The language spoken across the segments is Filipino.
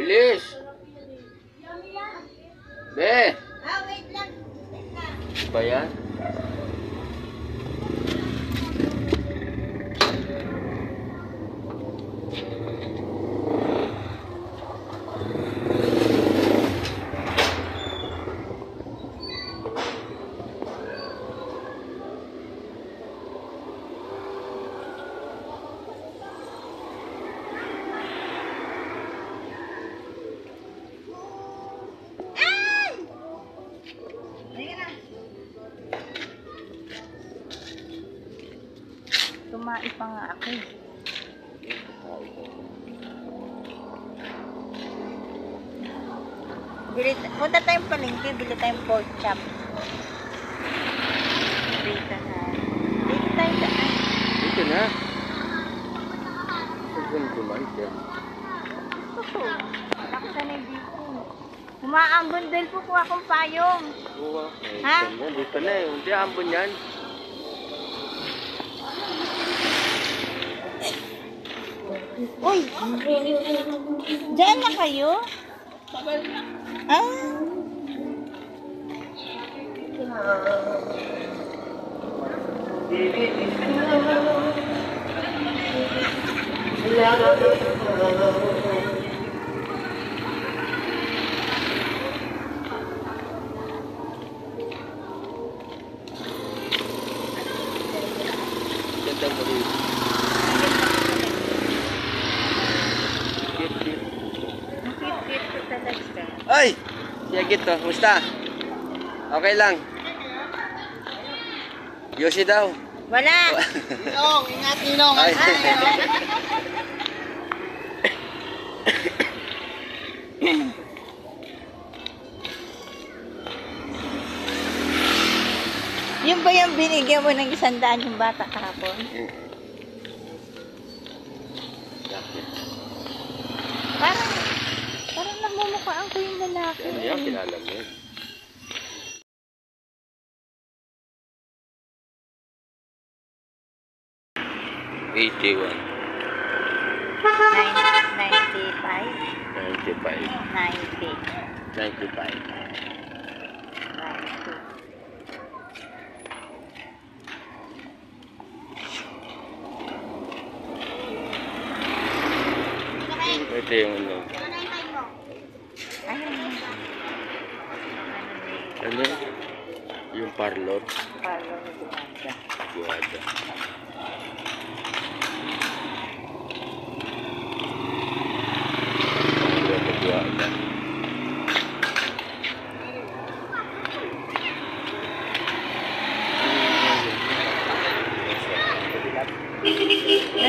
Bilis! Be! Wait lang. Ba yan? Tumae pa nga ako. Punta tayong palengke, bili tayong pork chop. Dito na. Dito tayo saan? Dito na. Saan kumain siya? Ito. Laksan na dito. Umaambon dahil po kuha akong payong. Buwa. Ha? Dito na eh. Hindi ambon yan. Uy! Diyan na kayo? Ah! Gandang mo rin. Nakikit ko talaga. Ay! Siya gito. Kumusta? Okay lang. Yoshi daw. Wala! Ninong, ingat Ninong. Ay. Yung ba yung binigyan mo ng 100 yung bata kahapon? Parang namumukhaan ko yung lalaki. Ano yan? Kilala mo yun. $81. 95? 95. 90. 95. 90. Ito yung ano. Ayun. Ano? Yung parlor. Parang gumanda. Guwada. Guwada.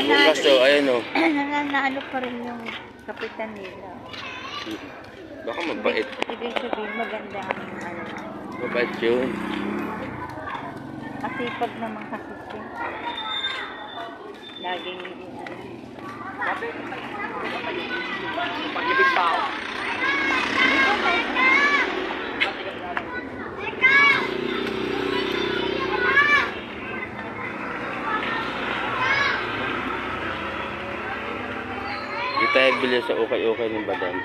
Kaso, ayan o. Nananalo pa rin yung kapitan nila. Baka mabait. Ibig sabihin maganda ang ano. Mabait yun. Masipag naman kasi siya. Laging Pag-ibig tao. Di tayo bili sa ukay-ukay ng badam.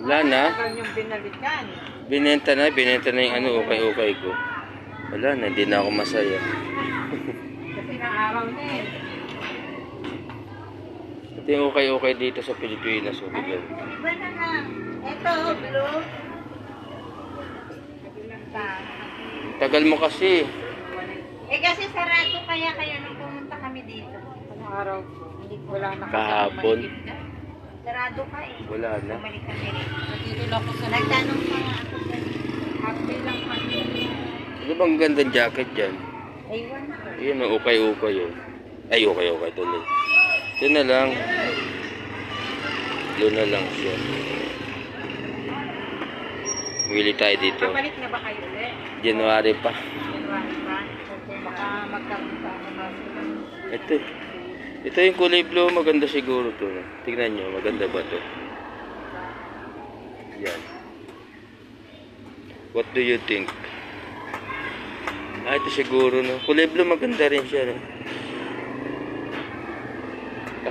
Wala na. Yung binalikan. Binenta na yung ano, ukay-ukay ko. Wala na, hindi na ako masaya. Kasi ng araw na eh. Ito yung ukay-ukay dito sa Pilipinas. Oh, iba na lang. Ito, blue. tagal mo kasi. Eh kasi sarado kaya nung pumunta kami dito. Anong araw? Hindi ko Wala na. Kahapon. Sarado ka eh. Wala na. Bumalik kami rin. Nandito lang ako sa Nagtanong pa nga ako sa happy lang kami. Ano bang gandang jacket dyan? Aywan ko. Ayan, ukay-ukay yun. Ay, ukay-ukay tuloy. Ito na lang. Doon na lang siya. Wili tayo dito. Balik na ba kayo ulit? January pa. January pa? Baka magkaroon pa ako ng Ito. Ito yung kulay blue. Maganda siguro to. Tignan nyo. Maganda ba to? Yan. What do you think? Ah, ito siguro, no? Kulay blue, maganda rin siya, no?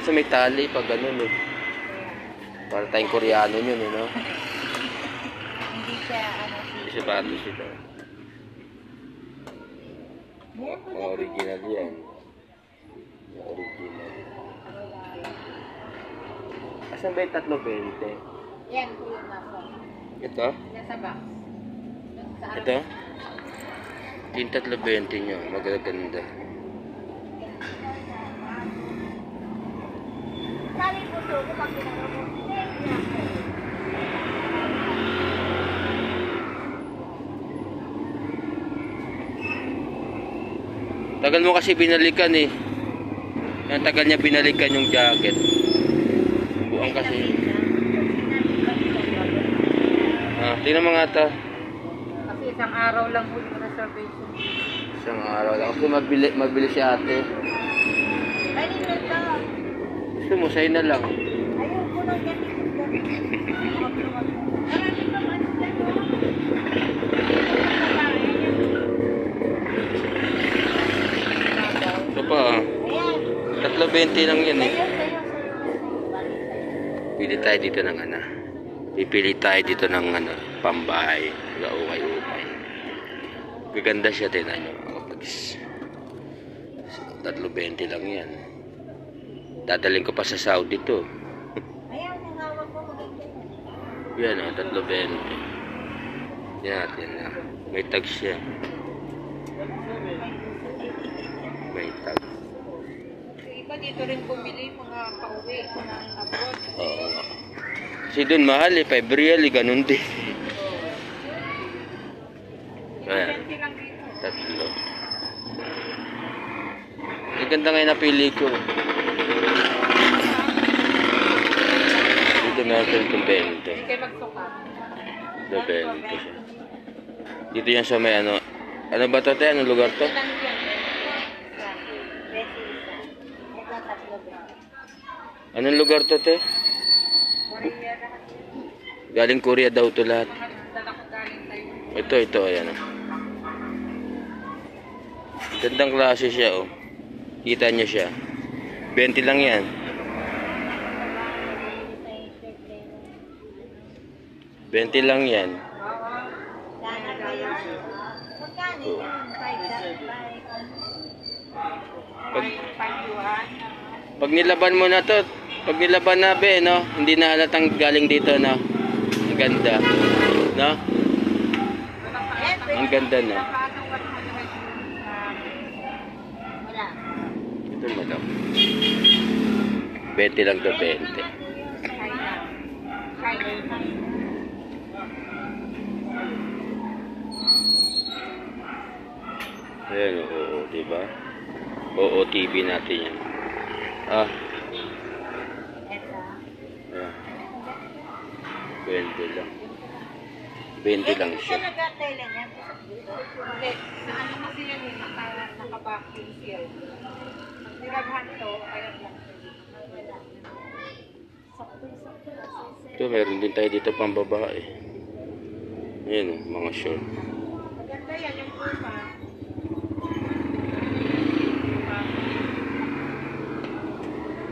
Kasi may tali pag ganun eh. Para tayong Koreano yun eh, no? Hindi siya, May sapatos ito. Original yan. Original. Asan ba yung 320? yan po yung nasa. Ito? Nasa box. Sa Ito? Yung 320 nyo, magaganda. Sabi po to, kapag ginagawa mo, Tagal mo kasi binalikan eh. Ang tagal niya binalikan yung jacket. Buang kasi. Tingnan mo nga ito. Kasi isang araw lang po yung reservation. Isang araw lang. Kasi magbili si ate. ay, nila to. Gusto mo, sa'yo na lang. Ayun po lang yan. Ito pa ah. Ayan. 320 lang yan eh. Ayun, sa'yo. Pili tayo dito ng ano. Pipili tayo dito ng ano, pambahay. Gaukay-ukay. Gaganda siya, tingnan nyo. 320 lang yan. Dadaling ko pa sa Saudi to. Ayan, ang hawak mo maganda. Yan o, 320. Yan natin na. May tag siya. May tag. Yung iba dito rin bumili mga pauwi ng abroad. Oo nga. Kasi doon mahal eh. 5 real eh. Ganun din. Ayan. 20 lang dito. Tatlo. Ang ganda ngayon napili ko. Dito natin itong 20. Hindi kayo magsuka. Ito 20 siya. Dito yan sa may ano. Ano ba to, te? Anong lugar to? Ilan yan? Ito, tatlo ba? Anong lugar to, te? Korea lahat. Galing Korea daw to lahat. Mga dala ko galing tayo. Ito, ayan o. Gandang klase siya, oh. Kita niyo siya. 20 lang yan. 20 lang yan. Sana kayo. Magkano yun? 5 Pag nilaban mo na to, pag nilaban na be, no? Hindi na halatang galing dito, no? Ang ganda. No? Ang ganda, no? Wala. Ito madam. 20 lang to, 20. Ayan, oo, diba? Oo, TV natin yan. Ah, Ito. ayan. 20 lang. 20 lang siya. Talaga Thailand yan. Hindi, sa ano kasi yan eh, naka-vacuum seal. Pag nilabhan to, ayan lang. Ito, meron din tayo dito pang babae. Ayan, mga short. Maganda yan yung puma.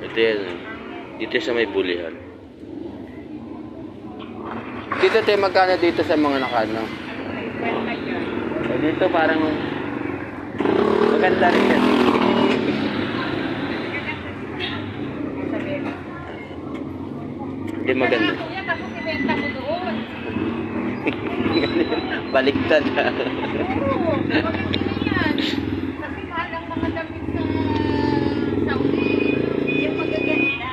Ito yan. Dito sa may bulihan. Dito tayo magkano dito sa mga nakano? Benta dyan. Dito parang maganda rin yan. Sabihin. Hindi maganda. Kuya, kasi ibenta ko doon. Baliktad. Oo, maganda yan. Kasi mahal ang mga damit sa Saudi. Yung magaganda.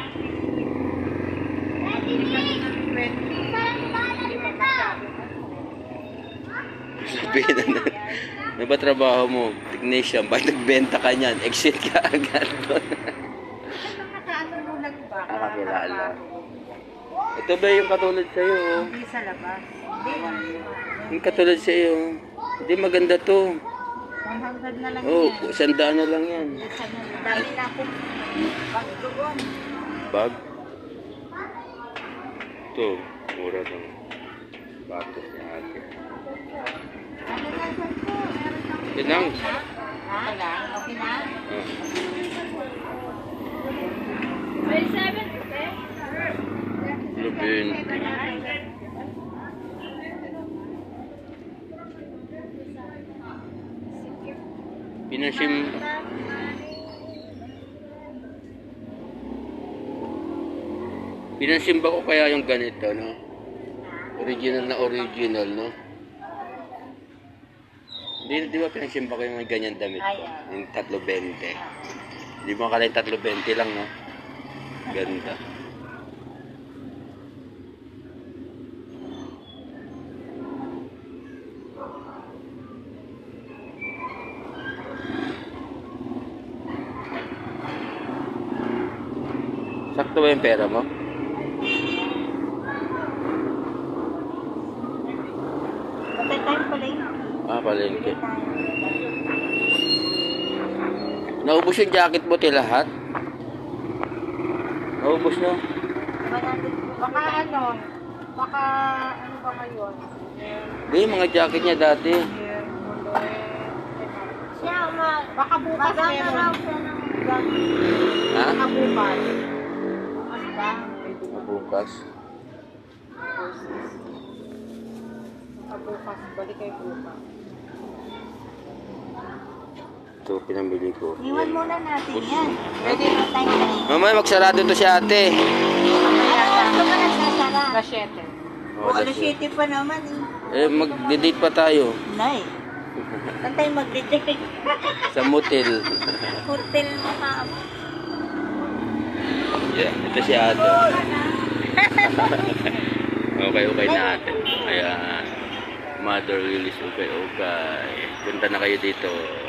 Hindi kasi ng 20. Hindi pa masyado. Sabihin na. Ano ba trabaho mo? Technician. Bakit nagbenta ka niyan? Exit ka agad. Mga kaano nung nagba? Nakakilala. Ito ba yung katulad sa'yo? Oh? Hindi sa labas. Hindi. Yung katulad sa'yo. Hindi maganda to. 100 na lang Oh, yan. 100 na lang yan. Dami na akong bag doon. Bag. Ito. Mura ng batos ni ate. Ano na sir po? Meron lang. Tinang. Ha? Wala. Okay na? Ah. 20. Pinasim... Pinasimba ko kaya yung ganito, no? Original na original, no? Di ba pinasimba ko yung ganyan damit ko? Yung 320. Di ba kala yung 320 lang, no? Ganda. Sakto ba yung pera mo? Patay tayo pala yun. Palengke. Naubos yung jacket mo, lahat? Naubos na. 100 Baka ano ba ngayon? Hindi, yung mga jacket niya dati. siya, Baka bukas maganda raw meron. siya ng vlog. Ha? Baka bukas. Bukas ba? Bukas. Baka bukas. Balik kayo bukas. Ito, pinamili ko. Iwan muna natin yan. Pwede na tayo tayo. Mamaya, magsarado to si ate. Ano ba nagsasara? Alas 7. Oh, Alas 7 pa naman eh. mag-date pa tayo. Nay. Saan tayo mag-detect? Sa motel. Hotel mo ka. Yeah, ito si ate. Okay na ate. Ayan. Mother release okay. Punta na kayo dito.